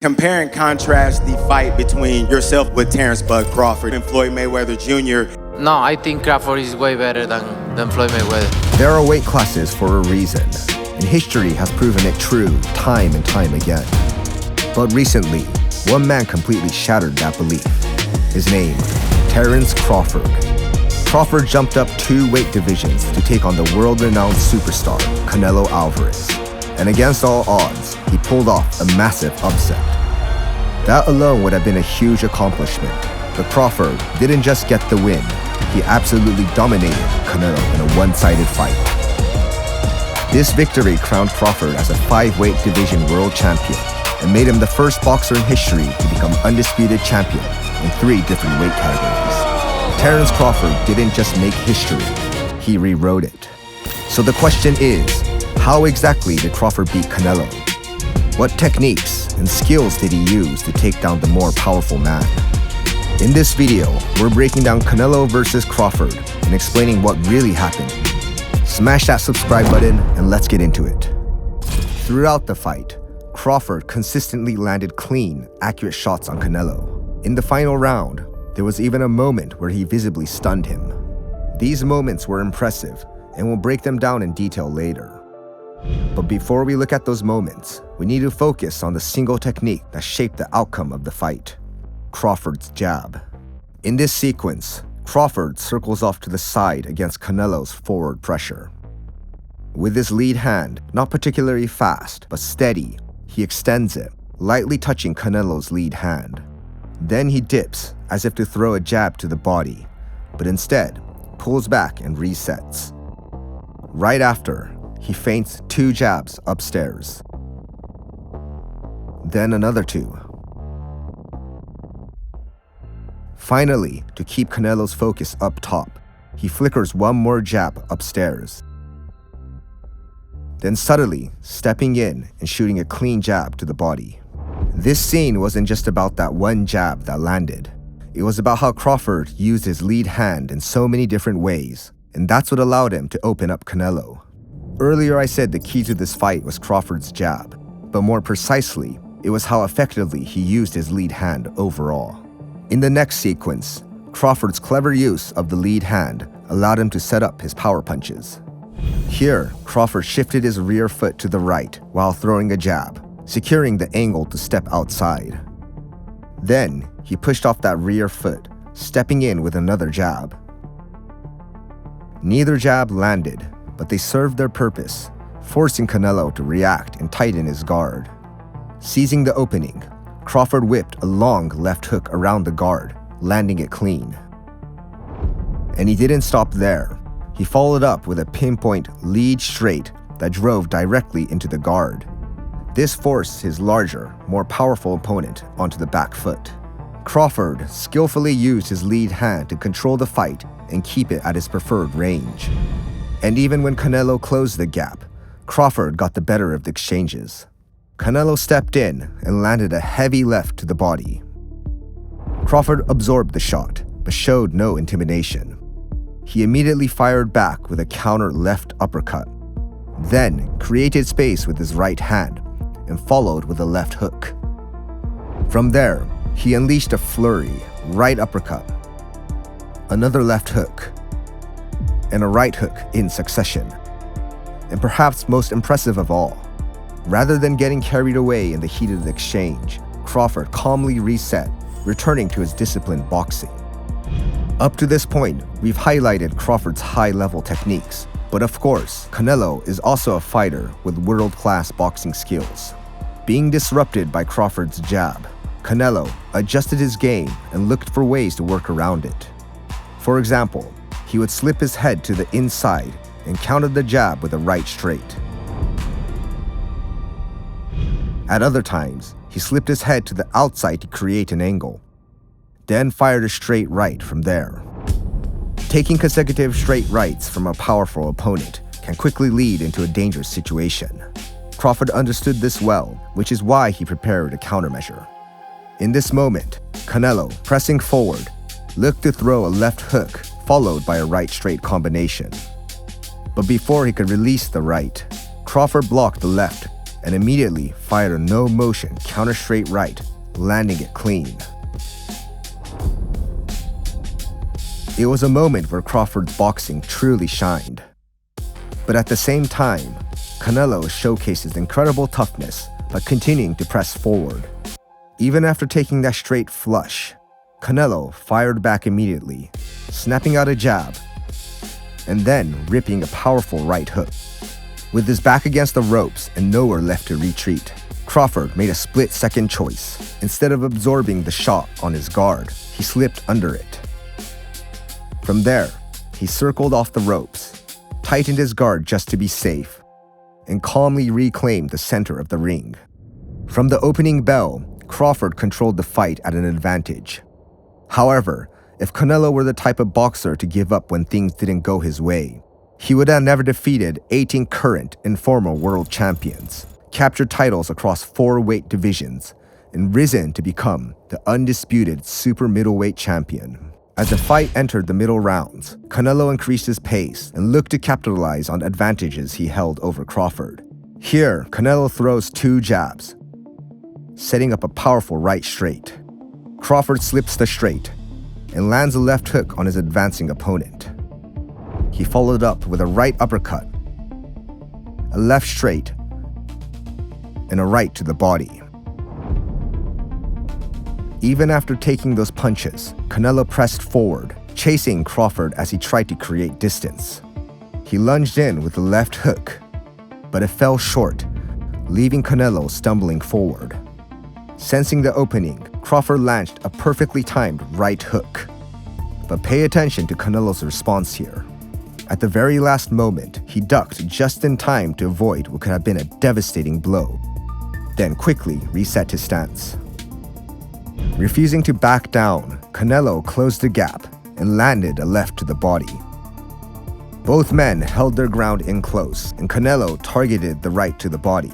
Compare and contrast the fight between yourself with Terrence Crawford and Floyd Mayweather Jr. No, I think Crawford is way better than Floyd Mayweather. There are weight classes for a reason, and history has proven it true time and time again. But recently, one man completely shattered that belief. His name, Terrence Crawford. Crawford jumped up 2 weight divisions to take on the world-renowned superstar, Canelo Alvarez. And against all odds, he pulled off a massive upset. That alone would have been a huge accomplishment, but Crawford didn't just get the win, he absolutely dominated Canelo in a one-sided fight. This victory crowned Crawford as a 5-weight division world champion and made him the first boxer in history to become undisputed champion in 3 different weight categories. Terrence Crawford didn't just make history, he rewrote it. So the question is, how exactly did Crawford beat Canelo? What techniques and skills did he use to take down the more powerful man? In this video, we're breaking down Canelo versus Crawford and explaining what really happened. Smash that subscribe button and let's get into it. Throughout the fight, Crawford consistently landed clean, accurate shots on Canelo. In the final round, there was even a moment where he visibly stunned him. These moments were impressive, and we'll break them down in detail later. But before we look at those moments, we need to focus on the single technique that shaped the outcome of the fight: Crawford's jab. In this sequence, Crawford circles off to the side against Canelo's forward pressure. With his lead hand, not particularly fast, but steady, he extends it, lightly touching Canelo's lead hand. Then he dips, as if to throw a jab to the body, but instead pulls back and resets. Right after, he feints 2 jabs upstairs. Then another 2. Finally, to keep Canelo's focus up top, he flickers 1 more jab upstairs. Then subtly, stepping in and shooting a clean jab to the body. This scene wasn't just about that 1 jab that landed. It was about how Crawford used his lead hand in so many different ways, and that's what allowed him to open up Canelo. Earlier I said the key to this fight was Crawford's jab, but more precisely, it was how effectively he used his lead hand overall. In the next sequence, Crawford's clever use of the lead hand allowed him to set up his power punches. Here, Crawford shifted his rear foot to the right while throwing a jab, securing the angle to step outside. Then, he pushed off that rear foot, stepping in with another jab. Neither jab landed, but they served their purpose, forcing Canelo to react and tighten his guard. Seizing the opening, Crawford whipped a long left hook around the guard, landing it clean. And he didn't stop there. He followed up with a pinpoint lead straight that drove directly into the guard. This forced his larger, more powerful opponent onto the back foot. Crawford skillfully used his lead hand to control the fight and keep it at his preferred range. And even when Canelo closed the gap, Crawford got the better of the exchanges. Canelo stepped in and landed a heavy left to the body. Crawford absorbed the shot, but showed no intimidation. He immediately fired back with a counter left uppercut, then created space with his right hand and followed with a left hook. From there, he unleashed a flurry, right uppercut, another left hook, and a right hook in succession. And perhaps most impressive of all, rather than getting carried away in the heat of the exchange, Crawford calmly reset, returning to his disciplined boxing. Up to this point, we've highlighted Crawford's high-level techniques, but of course, Canelo is also a fighter with world-class boxing skills. Being disrupted by Crawford's jab, Canelo adjusted his game and looked for ways to work around it. For example, he would slip his head to the inside and countered the jab with a right straight. At other times, he slipped his head to the outside to create an angle, then fired a straight right from there. Taking consecutive straight rights from a powerful opponent can quickly lead into a dangerous situation. Crawford understood this well, which is why he prepared a countermeasure. In this moment, Canelo, pressing forward, looked to throw a left hook followed by a right straight combination. But before he could release the right, Crawford blocked the left and immediately fired a no-motion counter-straight right, landing it clean. It was a moment where Crawford's boxing truly shined. But at the same time, Canelo showcases incredible toughness by continuing to press forward. Even after taking that straight flush, Canelo fired back immediately, snapping out a jab, and then ripping a powerful right hook. With his back against the ropes and nowhere left to retreat, Crawford made a split-second choice. Instead of absorbing the shot on his guard, he slipped under it. From there, he circled off the ropes, tightened his guard just to be safe, and calmly reclaimed the center of the ring. From the opening bell, Crawford controlled the fight at an advantage. However, if Canelo were the type of boxer to give up when things didn't go his way, he would have never defeated 18 current and former world champions, captured titles across 4 weight divisions, and risen to become the undisputed super middleweight champion. As the fight entered the middle rounds, Canelo increased his pace and looked to capitalize on advantages he held over Crawford. Here, Canelo throws 2 jabs, setting up a powerful right straight. Crawford slips the straight and lands a left hook on his advancing opponent. He followed up with a right uppercut, a left straight, and a right to the body. Even after taking those punches, Canelo pressed forward, chasing Crawford as he tried to create distance. He lunged in with a left hook, but it fell short, leaving Canelo stumbling forward. Sensing the opening, Crawford launched a perfectly timed right hook. But pay attention to Canelo's response here. At the very last moment, he ducked just in time to avoid what could have been a devastating blow, then quickly reset his stance. Refusing to back down, Canelo closed the gap and landed a left to the body. Both men held their ground in close, and Canelo targeted the right to the body.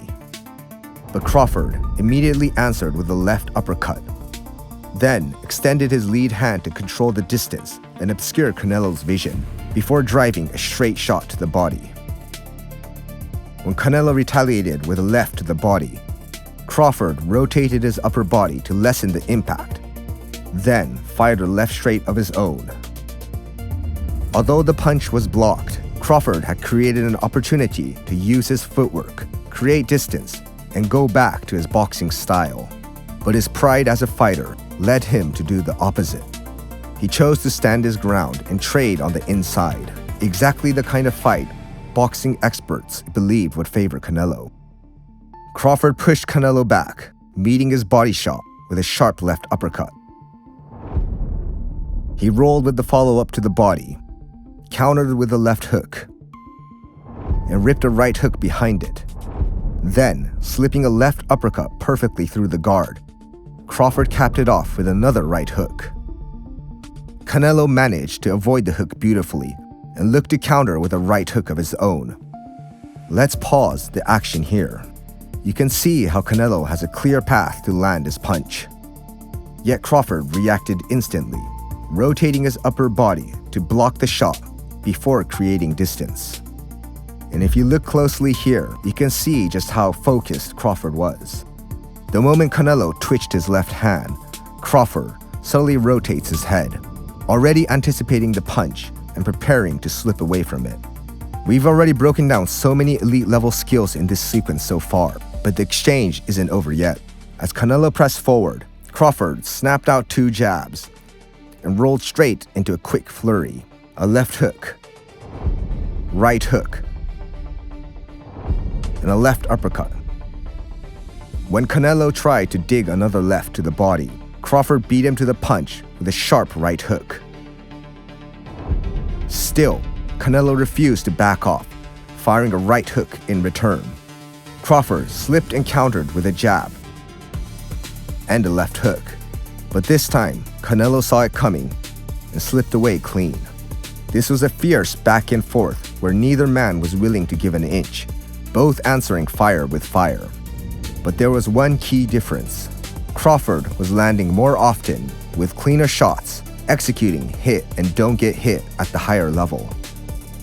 But Crawford immediately answered with a left uppercut, then extended his lead hand to control the distance and obscure Canelo's vision before driving a straight shot to the body. When Canelo retaliated with a left to the body, Crawford rotated his upper body to lessen the impact, then fired a left straight of his own. Although the punch was blocked, Crawford had created an opportunity to use his footwork, create distance, and go back to his boxing style. But his pride as a fighter led him to do the opposite. He chose to stand his ground and trade on the inside, exactly the kind of fight boxing experts believed would favor Canelo. Crawford pushed Canelo back, meeting his body shot with a sharp left uppercut. He rolled with the follow-up to the body, countered with a left hook, and ripped a right hook behind it. Then, slipping a left uppercut perfectly through the guard, Crawford capped it off with another right hook. Canelo managed to avoid the hook beautifully and looked to counter with a right hook of his own. Let's pause the action here. You can see how Canelo has a clear path to land his punch. Yet Crawford reacted instantly, rotating his upper body to block the shot before creating distance. And if you look closely here, you can see just how focused Crawford was. The moment Canelo twitched his left hand, Crawford subtly rotates his head, already anticipating the punch and preparing to slip away from it. We've already broken down so many elite-level skills in this sequence so far, but the exchange isn't over yet. As Canelo pressed forward, Crawford snapped out 2 jabs and rolled straight into a quick flurry. A left hook, right hook, and a left uppercut. When Canelo tried to dig another left to the body, Crawford beat him to the punch with a sharp right hook. Still, Canelo refused to back off, firing a right hook in return. Crawford slipped and countered with a jab and a left hook. But this time, Canelo saw it coming and slipped away clean. This was a fierce back and forth where neither man was willing to give an inch, both answering fire with fire. But there was one key difference. Crawford was landing more often with cleaner shots, executing hit and don't get hit at the higher level.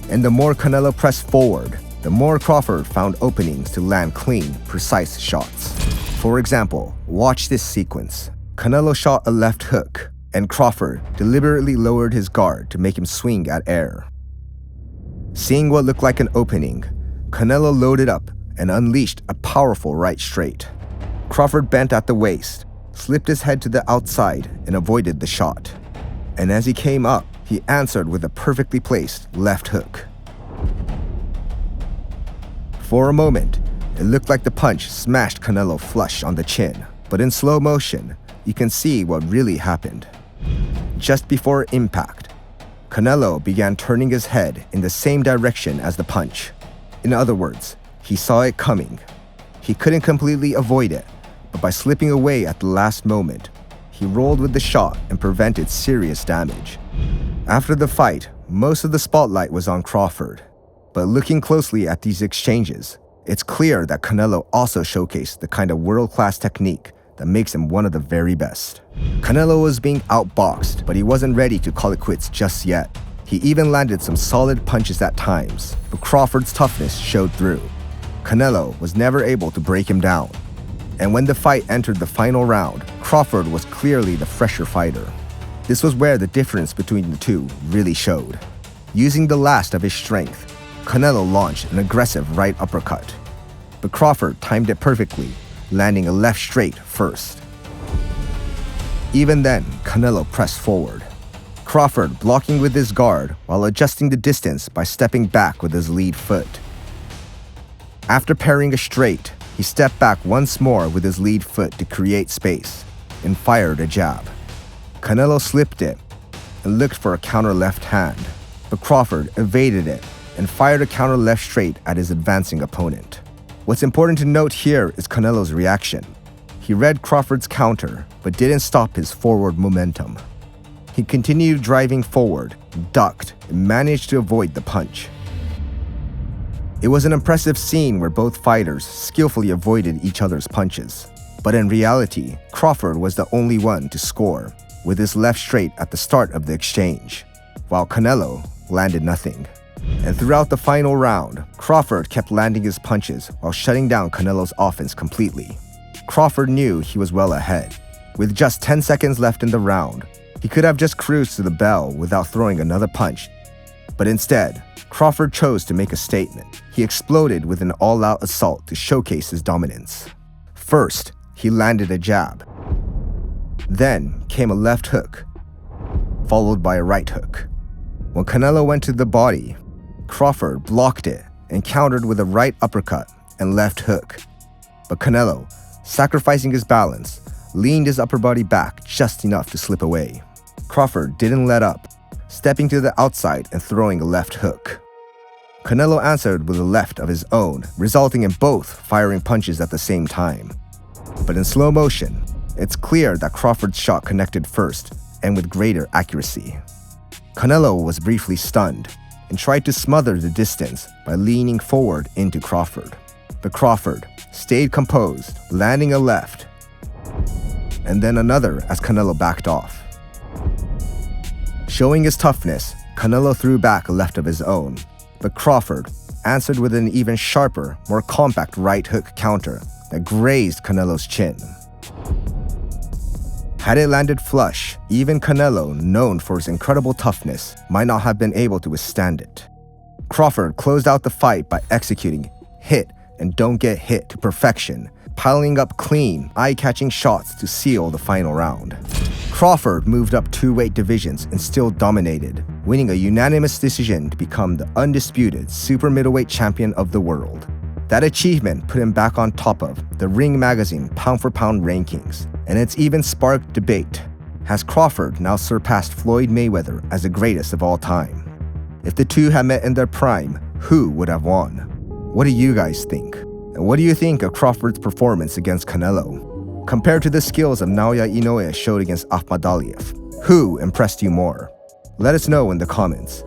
And the more Canelo pressed forward, the more Crawford found openings to land clean, precise shots. For example, watch this sequence. Canelo shot a left hook, and Crawford deliberately lowered his guard to make him swing at air. Seeing what looked like an opening, Canelo loaded up and unleashed a powerful right straight. Crawford bent at the waist, slipped his head to the outside, and avoided the shot. And as he came up, he answered with a perfectly placed left hook. For a moment, it looked like the punch smashed Canelo flush on the chin, but in slow motion, you can see what really happened. Just before impact, Canelo began turning his head in the same direction as the punch. In other words, he saw it coming. He couldn't completely avoid it, but by slipping away at the last moment, he rolled with the shot and prevented serious damage. After the fight, most of the spotlight was on Crawford. But looking closely at these exchanges, it's clear that Canelo also showcased the kind of world-class technique that makes him one of the very best. Canelo was being outboxed, but he wasn't ready to call it quits just yet. He even landed some solid punches at times, but Crawford's toughness showed through. Canelo was never able to break him down. And when the fight entered the final round, Crawford was clearly the fresher fighter. This was where the difference between the two really showed. Using the last of his strength, Canelo launched an aggressive right uppercut, but Crawford timed it perfectly, landing a left straight first. Even then, Canelo pressed forward, Crawford blocking with his guard while adjusting the distance by stepping back with his lead foot. After parrying a straight, he stepped back once more with his lead foot to create space and fired a jab. Canelo slipped it and looked for a counter left hand, but Crawford evaded it and fired a counter left straight at his advancing opponent. What's important to note here is Canelo's reaction. He read Crawford's counter, but didn't stop his forward momentum. He continued driving forward, ducked, and managed to avoid the punch. It was an impressive scene where both fighters skillfully avoided each other's punches. But in reality, Crawford was the only one to score, with his left straight at the start of the exchange, while Canelo landed nothing. And throughout the final round, Crawford kept landing his punches while shutting down Canelo's offense completely. Crawford knew he was well ahead. With just 10 seconds left in the round, he could have just cruised to the bell without throwing another punch. But instead, Crawford chose to make a statement. He exploded with an all-out assault to showcase his dominance. First, he landed a jab. Then came a left hook, followed by a right hook. When Canelo went to the body, Crawford blocked it and countered with a right uppercut and left hook. But Canelo, sacrificing his balance, leaned his upper body back just enough to slip away. Crawford didn't let up, stepping to the outside and throwing a left hook. Canelo answered with a left of his own, resulting in both firing punches at the same time. But in slow motion, it's clear that Crawford's shot connected first and with greater accuracy. Canelo was briefly stunned and tried to smother the distance by leaning forward into Crawford. But Crawford stayed composed, landing a left, and then another as Canelo backed off. Showing his toughness, Canelo threw back a left of his own, but Crawford answered with an even sharper, more compact right hook counter that grazed Canelo's chin. Had it landed flush, even Canelo, known for his incredible toughness, might not have been able to withstand it. Crawford closed out the fight by executing hit and don't get hit to perfection, piling up clean, eye-catching shots to seal the final round. Crawford moved up 2 weight divisions and still dominated, winning a unanimous decision to become the undisputed super middleweight champion of the world. That achievement put him back on top of the Ring Magazine pound-for-pound rankings, and it's even sparked debate. Has Crawford now surpassed Floyd Mayweather as the greatest of all time? If the two had met in their prime, who would have won? What do you guys think? And what do you think of Crawford's performance against Canelo? Compared to the skills of Naoya Inoue showed against Akhmadaliev, who impressed you more? Let us know in the comments.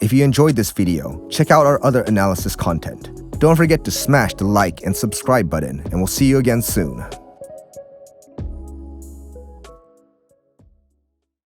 If you enjoyed this video, check out our other analysis content. Don't forget to smash the like and subscribe button, and we'll see you again soon.